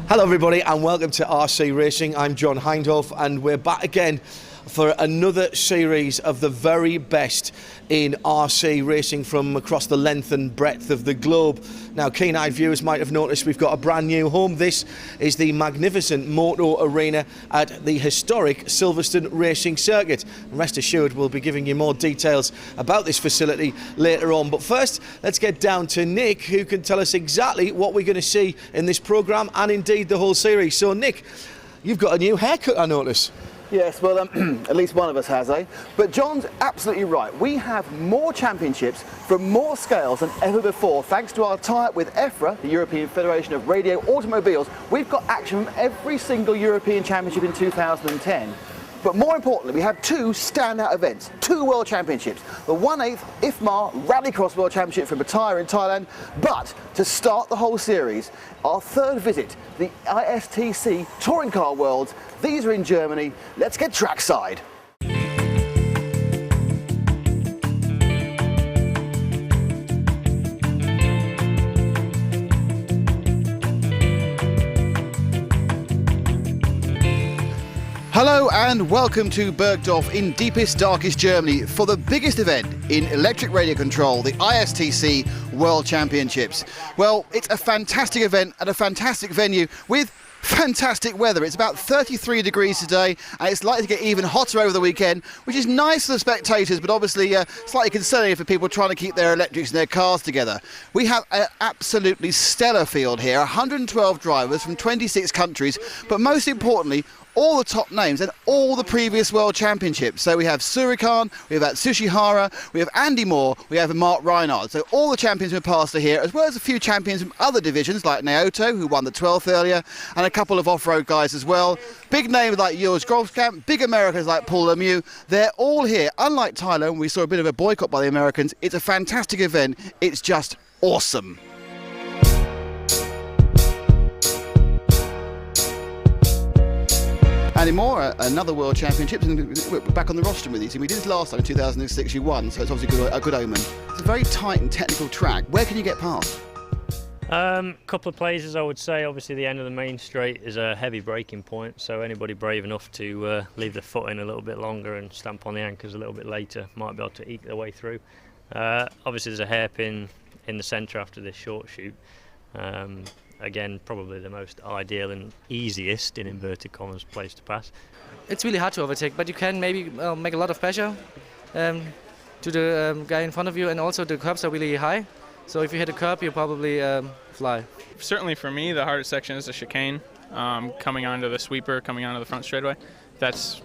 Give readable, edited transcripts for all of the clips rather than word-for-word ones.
Hello everybody and welcome to RC Racing. I'm John HINDHAUGH and we're back again for another series of the very best in RC racing from across the length and breadth of the globe. Now, keen-eyed viewers might have noticed we've got a brand new home. This is the magnificent MOTO arena at the historic Silverstone racing circuit. And rest assured, we'll be giving you more details about this facility later on. But first, let's get down to Nick, who can tell us exactly what we're going to see in this programme and indeed the whole series. So, Nick, you've got a new haircut, I notice. Yes, well, at least one of us has, eh? But John's absolutely right. We have more championships from more scales than ever before, thanks to our tie-up with EFRA, the European Federation of Radio Automobiles. We've got action from every single European Championship in 2010. But more importantly, we have two standout events, two World Championships. The 1/8 IFMAR Rallycross World Championship from Pattaya in Thailand. But to start the whole series, our third visit, the ISTC Touring Car Worlds. These are in Germany. Let's get trackside. Hello and welcome to Bergdorf in deepest, darkest Germany for the biggest event in electric radio control, the ISTC World Championships. Well, it's a fantastic event at a fantastic venue with fantastic weather. It's about 33 degrees today and it's likely to get even hotter over the weekend, which is nice for the spectators but obviously slightly concerning for people trying to keep their electrics and their cars together. We have an absolutely stellar field here, 112 drivers from 26 countries, but most importantly all the top names and all the previous World Championships. So we have Surikan, we have Tsuchihara, we have Andy Moore, we have MARC RHEINARD. So all the champions from past are here, as well as a few champions from other divisions like MOTO, who won the 12th earlier, and a couple of off-road guys as well. Big names like GROSKAMP, big Americans like Paul Lemieux. They're all here. Unlike Thailand, we saw a bit of a boycott by the Americans. It's a fantastic event. It's just awesome. Andy Moore, another World Championship, and we're back on the rostrum with you. We did this last time in 2006, you won, so it's obviously a good omen. It's a very tight and technical track. Where can you get past? Couple of places, I would say. Obviously the end of the main straight is a heavy braking point, so anybody brave enough to leave their foot in a little bit longer and stamp on the anchors a little bit later might be able to eke their way through. Obviously there's a hairpin in the centre after this short shoot. Again, probably the most ideal and easiest, in inverted commas, place to pass. It's really hard to overtake, but you can maybe make a lot of pressure to the guy in front of you, and also the curbs are really high. So if you hit a curb, you probably fly. Certainly for me, the hardest section is the chicane, coming onto the sweeper, coming onto the front straightaway. That's,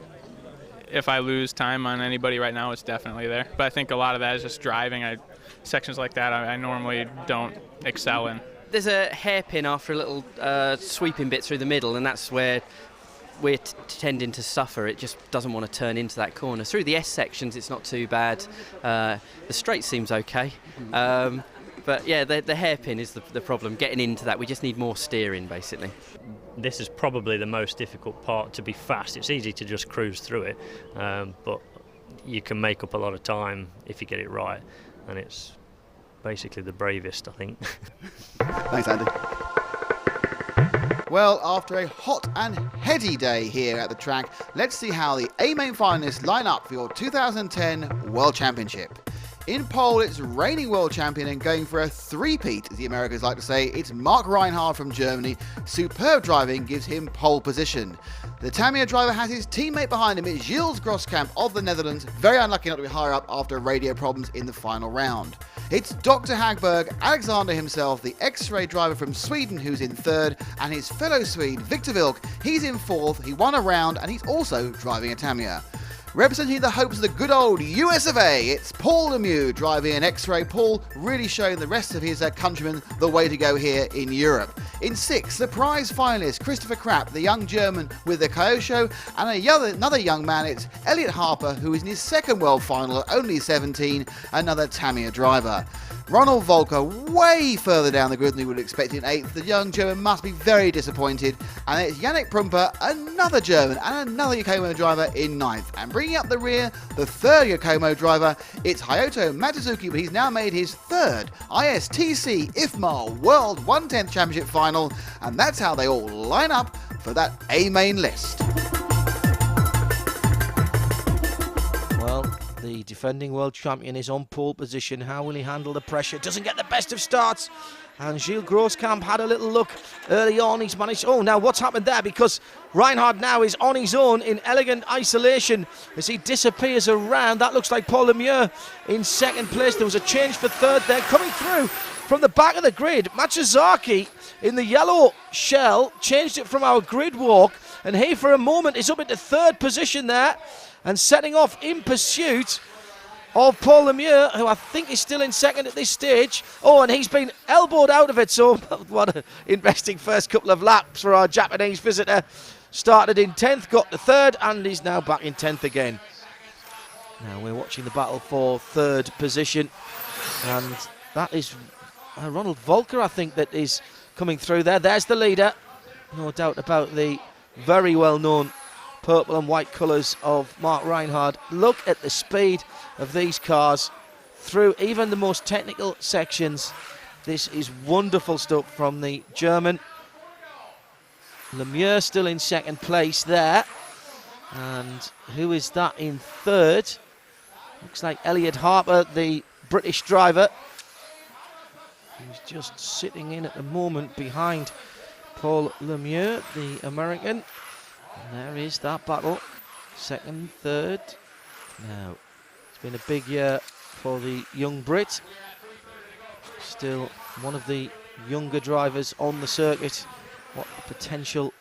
if I lose time on anybody right now, it's definitely there. But I think a lot of that is just driving. Sections like that I normally don't excel in. There's a hairpin after a little sweeping bit through the middle, and that's where we're tending to suffer. It just doesn't want to turn into that corner. Through the S sections, it's not too bad. The straight seems okay. But yeah, the hairpin is the problem, getting into that. We just need more steering, basically. This is probably the most difficult part to be fast. It's easy to just cruise through it, but you can make up a lot of time if you get it right, and it's basically the bravest, I think. Thanks, Andy. Well, after a hot and heady day here at the track, let's see how the A-Main finalists line up for your 2010 World Championship. In pole, it's reigning world champion and going for a three-peat, as the Americans like to say, it's MARC RHEINARD from Germany. Superb driving gives him pole position. The Tamiya driver has his teammate behind him, it's Gilles Groskamp of the Netherlands, very unlucky not to be higher up after radio problems in the final round. It's Dr. Hagberg, Alexander himself, the X-Ray driver from Sweden, who's in third, and his fellow Swede, VIKTOR WILCK, he's in fourth, he won a round, and he's also driving a Tamiya. Representing the hopes of the good old US of A, it's Paul Lemieux driving an X-Ray. Paul really showing the rest of his countrymen the way to go here in Europe. In sixth, surprise finalist Christopher KRAPP, the young German with the Kyosho, and another young man, it's ELLIOTT, who is in his second world final at only 17, another Tamiya driver. Ronald VOLKER way further down the grid than we would expect in 8th. The young German must be very disappointed. And it's YANNIC PRUEMPER, another German and another Yokomo driver in 9th. And bringing up the rear, the third Yokomo driver, it's HAYATO MATSUZAKI, but he's now made his third ISTC IFMAR World 1/10 Championship final. And that's how they all line up for that A main list. Well, the defending world champion is on pole position. How will he handle the pressure? Doesn't get the best of starts. And Gilles GROSKAMP had a little look early on. He's managed... Oh, now what's happened there? Because RHEINARD now is on his own in elegant isolation as he disappears around. That looks like Paul LEMIEUX in second place. There was a change for third there. Coming through from the back of the grid, MATSUZAKI in the yellow shell changed it from our grid walk. And he, for a moment, is up into third position there and setting off in pursuit of Paul LEMIEUX, who I think is still in second at this stage. Oh, and he's been elbowed out of it, so what an interesting first couple of laps for our Japanese visitor. Started in 10th, got to third, and is now back in 10th again. Now we're watching the battle for third position, and that is Ronald VOLKER, I think, that is coming through there. There's the leader, no doubt about the very well-known purple and white colours of Marc RHEINARD. Look at the speed of these cars through even the most technical sections. This is wonderful stuff from the German. LEMIEUX still in second place there. And who is that in third? Looks like ELLIOTT HARPER, the British driver. He's just sitting in at the moment behind Paul LEMIEUX, the American. And there is that battle, second, third. Now, it's been a big year for the young Brit. Still one of the younger drivers on the circuit. What a potential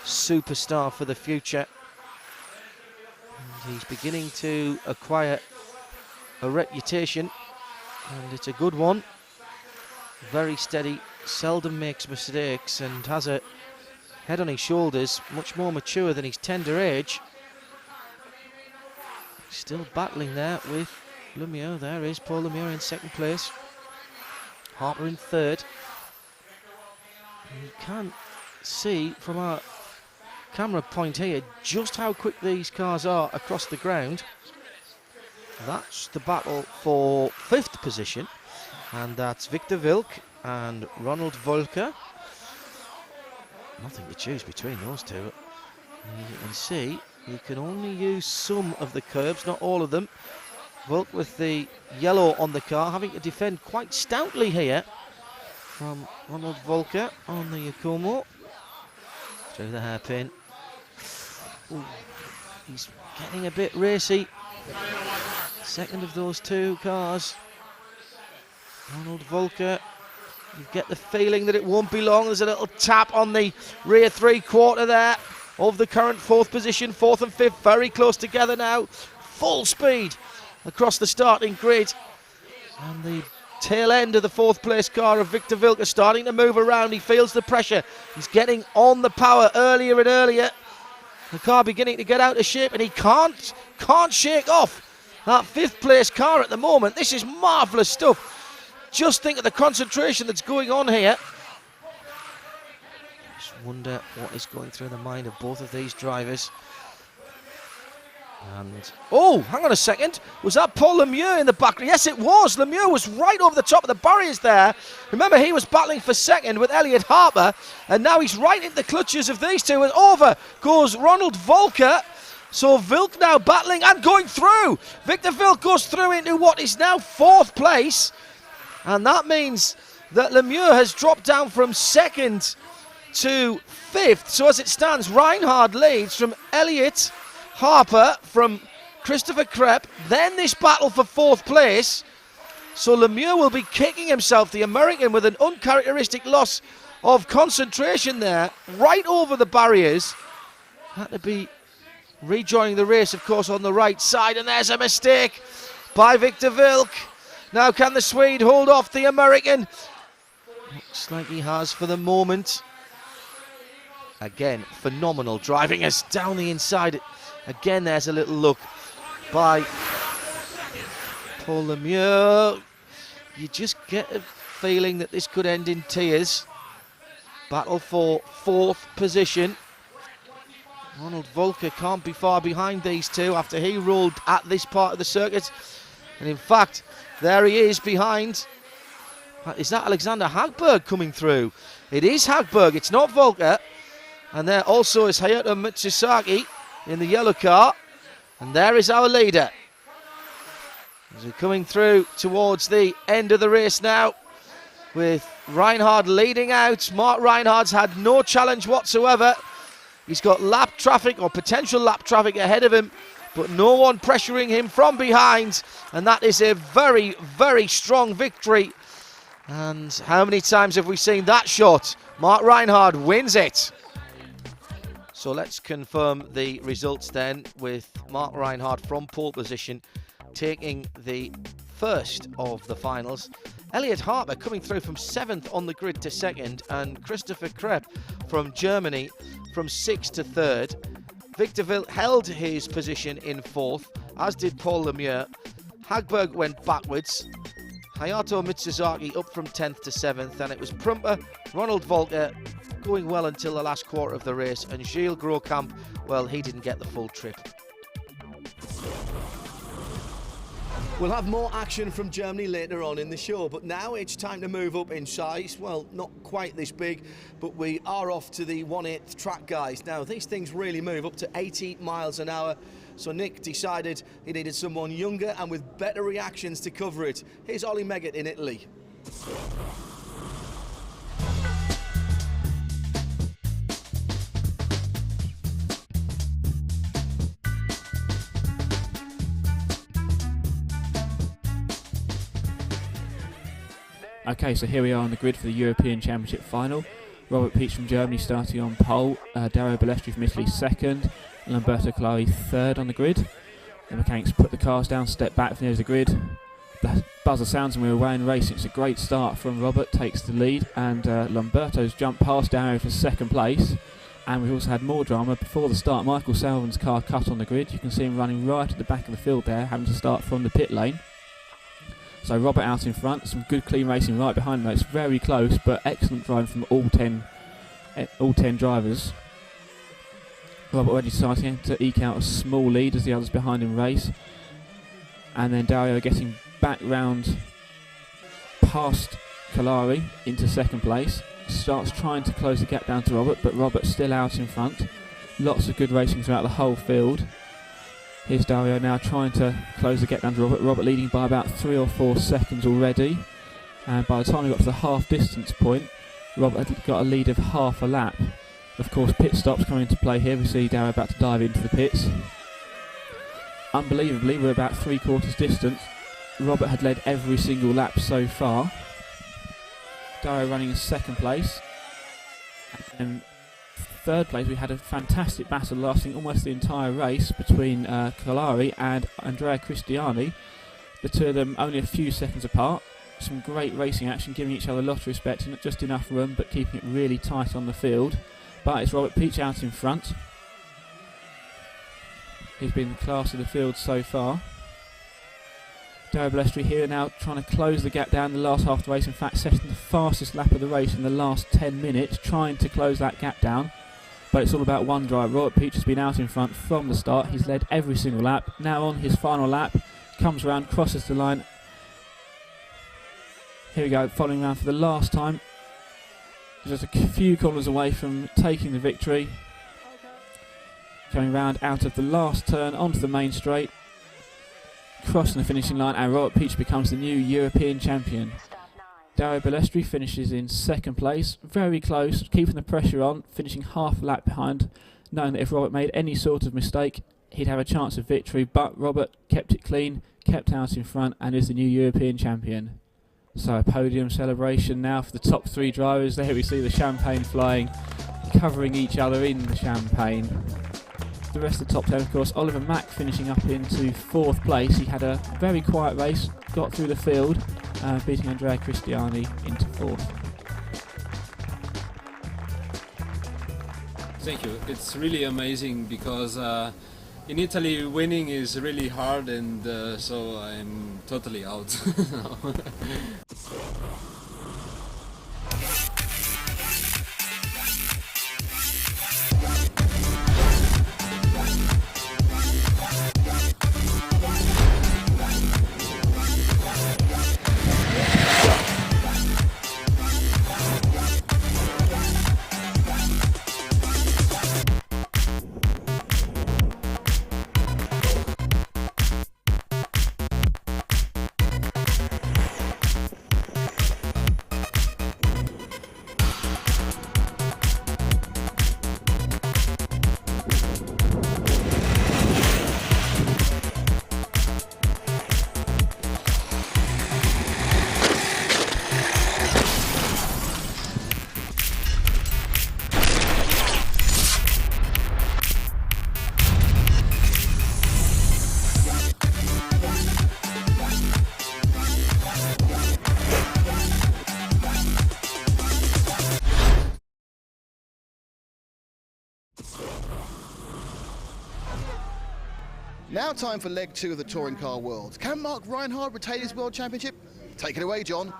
superstar for the future. And he's beginning to acquire a reputation, and it's a good one. Very steady, seldom makes mistakes, and has a head on his shoulders, much more mature than his tender age. Still battling there with LEMIEUX. There is Paul LEMIEUX in second place. Harper in third. And you can see from our camera point here just how quick these cars are across the ground. That's the battle for fifth position. And that's Viktor WILCK and Ronald VOLKER. Nothing to choose between those two. You can see you can only use some of the curbs, not all of them. WILCK with the yellow on the car, having to defend quite stoutly here from Ronald VOLKER on the Yokomo. Through the hairpin. Ooh, he's getting a bit racy. Second of those two cars. Ronald VOLKER. You get the feeling that it won't be long. There's a little tap on the rear three-quarter there of the current fourth position. Fourth and fifth very close together now. Full speed across the starting grid. And the tail end of the fourth place car of Viktor WILCK is starting to move around. He feels the pressure. He's getting on the power earlier and earlier. The car beginning to get out of shape, and he can't shake off that fifth place car at the moment. This is marvellous stuff. Just think of the concentration that's going on here. Just wonder what is going through the mind of both of these drivers. And oh, hang on a second. Was that Paul LEMIEUX in the back? Yes, it was. LEMIEUX was right over the top of the barriers there. Remember, he was battling for second with ELLIOTT HARPER, and now he's right in the clutches of these two. And over goes Ronald VOLKER. So WILCK now battling and going through. Viktor WILCK goes through into what is now fourth place. And that means that LEMIEUX has dropped down from second to fifth. So as it stands, RHEINARD leads from ELLIOTT HARPER, from Christopher KRAPP. Then this battle for fourth place. So LEMIEUX will be kicking himself, the American, with an uncharacteristic loss of concentration there, right over the barriers. Had to be rejoining the race, of course, on the right side. And there's a mistake by Viktor WILCK. Now can the Swede hold off the American? Looks like he has for the moment. Again, phenomenal driving us down the inside. Again, there's a little look by Paul LEMIEUX. you just get a feeling that this could end in tears. Battle for 4th position. Ronald VOLKER can't be far behind these two after he ruled at this part of the circuit. And in fact, there he is behind. Is that Alexander Hagberg coming through? It is Hagberg, it's not VOLKER. And there also is HAYATO MATSUZAKI in the yellow car. And there is our leader. As we're coming through towards the end of the race now, with RHEINARD leading out. Mark RHEINARD's had no challenge whatsoever. He's got lap traffic or potential lap traffic ahead of him, but no one pressuring him from behind. And that is a very, very strong victory. And how many times have we seen that shot? Mark RHEINARD wins it. So let's confirm the results then, with Mark RHEINARD from pole position taking the first of the finals. ELLIOTT HARPER coming through from 7th on the grid to 2nd, and Christopher KRAPP from Germany from 6th to 3rd. VIKTOR held his position in 4th, as did Paul LEMIEUX. Hagberg went backwards. HAYATO MATSUZAKI up from 10th to 7th, and it was PRUEMPER, Ronald VOLKER going well until the last quarter of the race, and Gilles GROSKAMP, well, he didn't get the full trip. We'll have more action from Germany later on in the show, but now it's time to move up in size. Well, not quite this big, but we are off to the 1/8 track, guys. Now, these things really move up to 80 miles an hour, so Nick decided he needed someone younger and with better reactions to cover it. Here's Ollie Meggett in Italy. Okay, so here we are on the grid for the European Championship final. Robert Peach from Germany starting on pole, Dario Bellestri from Italy 2nd, and Lamberto Calari 3rd on the grid. The mechanics put the cars down, step back from the edge of the grid. The buzzer sounds and we're away in racing. It's a great start from Robert, takes the lead, and Lamberto's jumped past Dario for 2nd place. And we've also had more drama before the start. Michael Salvin's car cut on the grid. You can see him running right at the back of the field there, having to start from the pit lane. So Robert out in front, some good clean racing right behind him. It's very close, but excellent driving from all 10 drivers. Robert already starting to eke out a small lead as the others behind him race. And then Dario getting back round past Calari into 2nd place. Starts trying to close the gap down to Robert, but Robert's still out in front. Lots of good racing throughout the whole field. Here's Dario now trying to close the gap down to Robert. Robert leading by about 3 or 4 seconds already. And by the time we got to the half distance point, Robert had got a lead of half a lap. Of course, pit stops coming into play here. We see Dario about to dive into the pits. Unbelievably, we're about 3/4 distance. Robert had led every single lap so far. Dario running in 2nd place. And 3rd place, we had a fantastic battle lasting almost the entire race between Calari and Andrea Cristiani. The two of them only a few seconds apart. Some great racing action, giving each other a lot of respect, not just enough room, but keeping it really tight on the field. But it's Robert Peach out in front. He's been the class of the field so far. Dario Bellestri here now trying to close the gap down the last half of the race. In fact, setting the fastest lap of the race in the last 10 minutes, trying to close that gap down. But it's all about one driver. Robert Peach has been out in front from the start. He's led every single lap. Now on his final lap, comes around, crosses the line. Here we go, following around for the last time. Just a few corners away from taking the victory. Coming round out of the last turn onto the main straight. Crossing the finishing line, and Robert Peach becomes the new European champion. Dario Bellestri finishes in 2nd place, very close, keeping the pressure on, finishing half a lap behind, knowing that if Robert made any sort of mistake, he'd have a chance of victory, but Robert kept it clean, kept out in front, and is the new European champion. So a podium celebration now for the top 3 drivers. There we see the champagne flying, covering each other in the champagne. The rest of the top 10, of course, Oliver Mack finishing up into 4th place. He had a very quiet race, got through the field, beating Andrea Cristiani into 4th. Thank you. It's really amazing because in Italy, winning is really hard, and so I'm totally out now. Now time for leg 2 of the Touring Car Worlds. Can Mark Reinhard retain his World Championship? Take it away, John.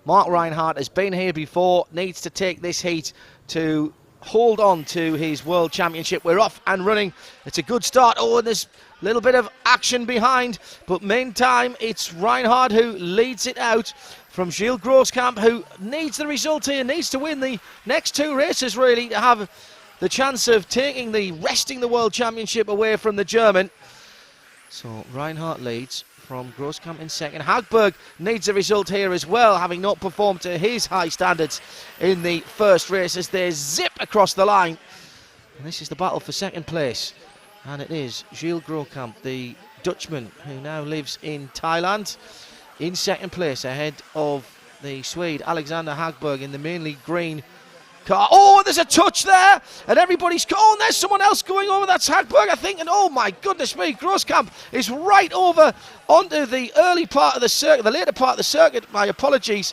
Mark Reinhard has been here before, needs to take this heat to hold on to his World Championship. We're off and running. It's a good start. Oh, and there's a little bit of action behind, but meantime, it's Reinhard who leads it out from Gilles Groskamp, who needs the result here, needs to win the next 2 races, really, to have the chance of wresting the World Championship away from the German. So Reinhard leads from Groskamp in second. Hagberg needs a result here as well, having not performed to his high standards in the first race as they zip across the line. And this is the battle for second place. And it is Gilles Groskamp, the Dutchman who now lives in Thailand, in second place ahead of the Swede Alexander Hagberg in the mainly green car. Oh, there's a touch there, and everybody's... Oh, and there's someone else going over. That's Hagberg, I think. And oh my goodness me, Groskamp is right over onto the early part of the circuit, the later part of the circuit. My apologies.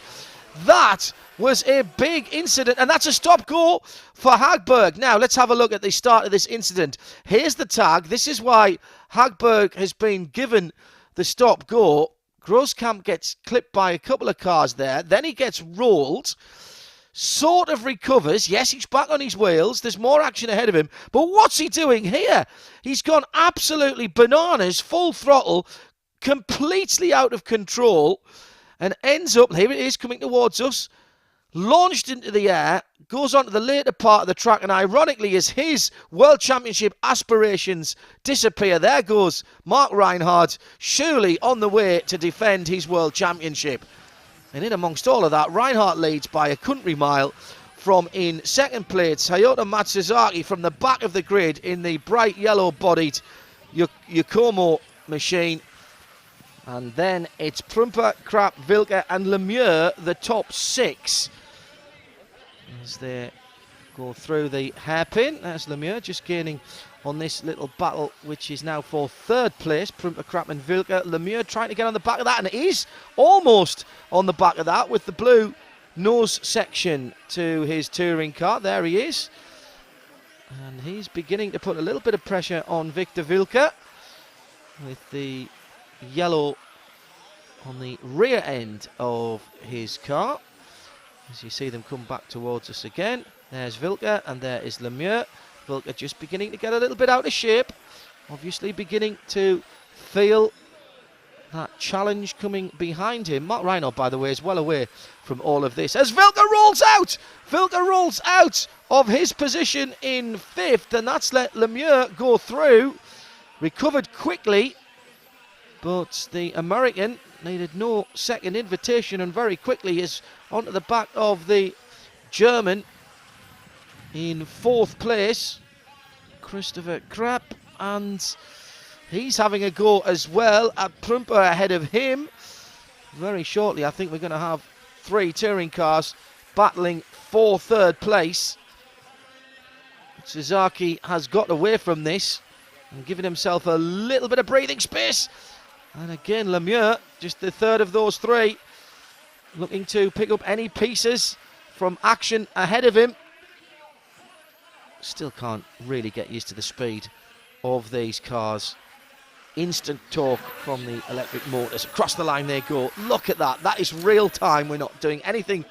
That was a big incident, and that's a stop-go for Hagberg. Now, let's have a look at the start of this incident. Here's the tag. This is why Hagberg has been given the stop-go. Groskamp gets clipped by a couple of cars there. Then he gets rolled. Sort of recovers. Yes, he's back on his wheels. There's more action ahead of him. But what's he doing here? He's gone absolutely bananas, full throttle, completely out of control, and ends up, here it is coming towards us, launched into the air, goes on to the later part of the track, and ironically, as his World Championship aspirations disappear, there goes Mark Reinhard, surely on the way to defend his World Championship. And in amongst all of that, Reinhard leads by a country mile from in second place, HAYATO Matsuzaki from the back of the grid in the bright yellow-bodied Yokomo machine. And then it's PRUEMPER, KRAPP, WILCK and LEMIEUX, the top 6. As they go through the hairpin, there's LEMIEUX just gaining on this little battle, which is now for third place. PRUEMPER, KRAPP and WILCK. LEMIEUX trying to get on the back of that, and it is almost on the back of that with the blue nose section to his touring car. There he is. And he's beginning to put a little bit of pressure on Viktor WILCK with the yellow on the rear end of his car. As you see them come back towards us again. There's WILCK and there is LEMIEUX. WILCK just beginning to get a little bit out of shape. Obviously beginning to feel that challenge coming behind him. Mark Reinhard, by the way, is well away from all of this. As WILCK rolls out! WILCK rolls out of his position in 5th, and that's let LEMIEUX go through. Recovered quickly, but the American needed no second invitation and very quickly is onto the back of the German in 4th place, Christopher KRAPP, and he's having a go as well at PRUEMPER ahead of him. Very shortly, I think we're going to have 3 touring cars battling for third place. Matsuzaki has got away from this and given himself a little bit of breathing space. And again, LEMIEUX, just the third of those 3, looking to pick up any pieces from action ahead of him. Still can't really get used to the speed of these cars. Instant torque from the electric motors. Across the line they go. Look at that. That is real time. We're not doing anything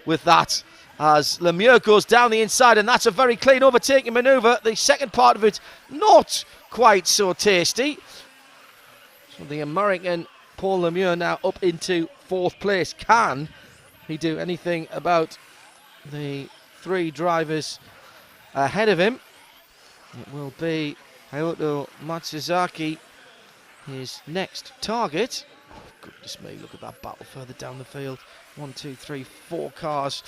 with that as LEMIEUX goes down the inside, and that's a very clean overtaking manoeuvre. The second part of it not quite so tasty. So the American Paul LEMIEUX now up into 4th place. Can he do anything about the 3 drivers ahead of him? It will be HAYATO MATSUZAKI, his next target. Oh, goodness me, look at that battle further down the field. 1, 2, 3, 4 cars.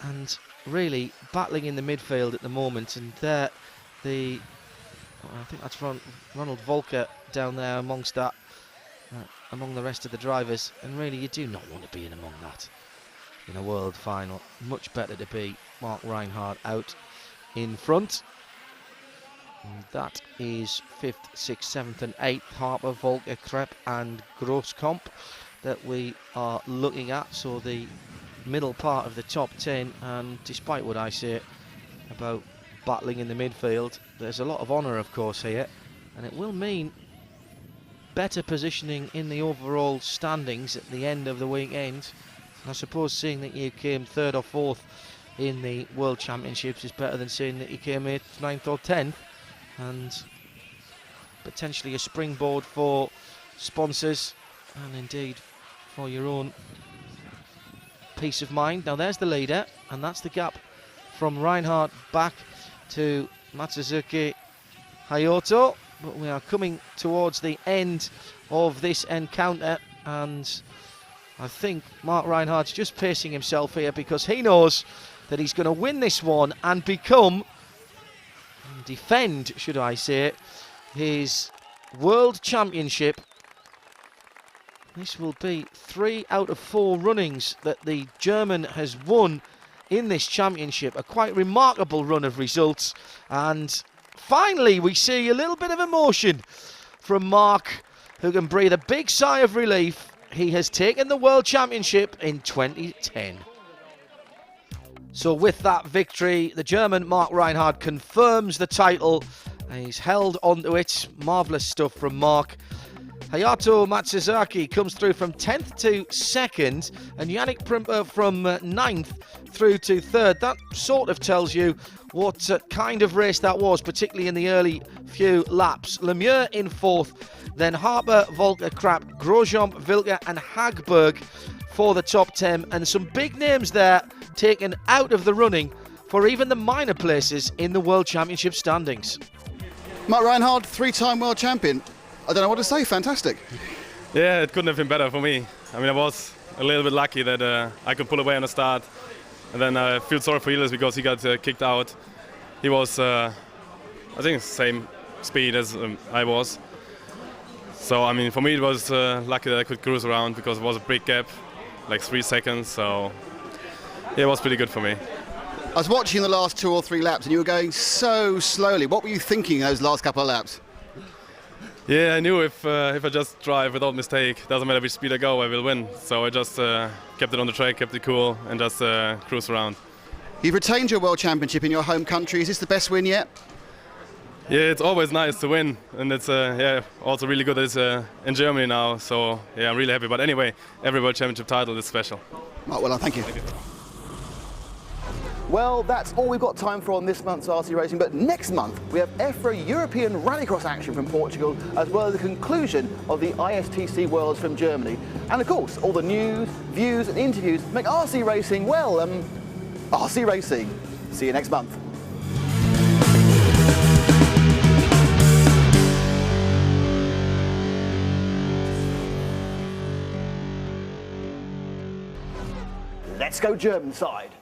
And really battling in the midfield at the moment. And there, I think that's Ronald VOLKER down there amongst that, among the rest of the drivers. And really, you do not want to be in among that in a world final. Much better to be Mark RHEINARD out in front. And that is 5th, 6th, 7th and 8th, HARPER, VOLKER, KRAPP and GROSKAMP that we are looking at. So the middle part of the top 10, and despite what I say about battling in the midfield, there's a lot of honour of course here, and it will mean better positioning in the overall standings at the end of the weekend. I suppose seeing that you came 3rd or 4th in the World Championships is better than saying that you came 8th, 9th or 10th, and potentially a springboard for sponsors and indeed for your own peace of mind. Now there's the leader, and that's the gap from RHEINARD back to Matsuzaki HAYATO, but we are coming towards the end of this encounter, and I think Mark RHEINARD's just pacing himself here because he knows that he's going to win this one and defend, should I say, his World Championship. This will be 3 out of 4 runnings that the German has won in this championship. A quite remarkable run of results. And finally, we see a little bit of emotion from Mark, who can breathe a big sigh of relief. He has taken the World Championship in 2010. So with that victory, the German Mark RHEINARD confirms the title. He's held onto it. Marvellous stuff from Mark. HAYATO MATSUZAKI comes through from 10th to 2nd, and YANNIC PRUEMPER from 9th through to 3rd. That sort of tells you what kind of race that was, particularly in the early few laps. LEMIEUX in 4th, then HARPER, VOLKER, KRAPP, GROSKAMP, WILCK and Hagberg for the top 10, and some big names there taken out of the running for even the minor places in the World Championship standings. Mark RHEINARD, 3-time world champion. I don't know what to say, fantastic. Yeah, it couldn't have been better for me. I mean, I was a little bit lucky that I could pull away on the start. And then I feel sorry for Elias because he got kicked out. He was, I think, the same speed as I was. So, I mean, for me it was lucky that I could cruise around because it was a big gap, like 3 seconds. So, yeah, it was pretty good for me. I was watching the last 2 or 3 laps and you were going so slowly. What were you thinking those last couple of laps? Yeah, I knew if I just drive without mistake, doesn't matter which speed I go, I will win. So I just kept it on the track, kept it cool, and just cruise around. You've retained your World Championship in your home country. Is this the best win yet? Yeah, it's always nice to win, and it's yeah, also really good that it's in Germany now. So yeah, I'm really happy. But anyway, every World Championship title is special. Mark, well done, thank you. Thank you. Well, that's all we've got time for on this month's RC Racing, but next month we have EFRA European Rallycross action from Portugal, as well as the conclusion of the ISTC Worlds from Germany. And of course, all the news, views and interviews make RC Racing, well, RC Racing. See you next month. Let's go German side.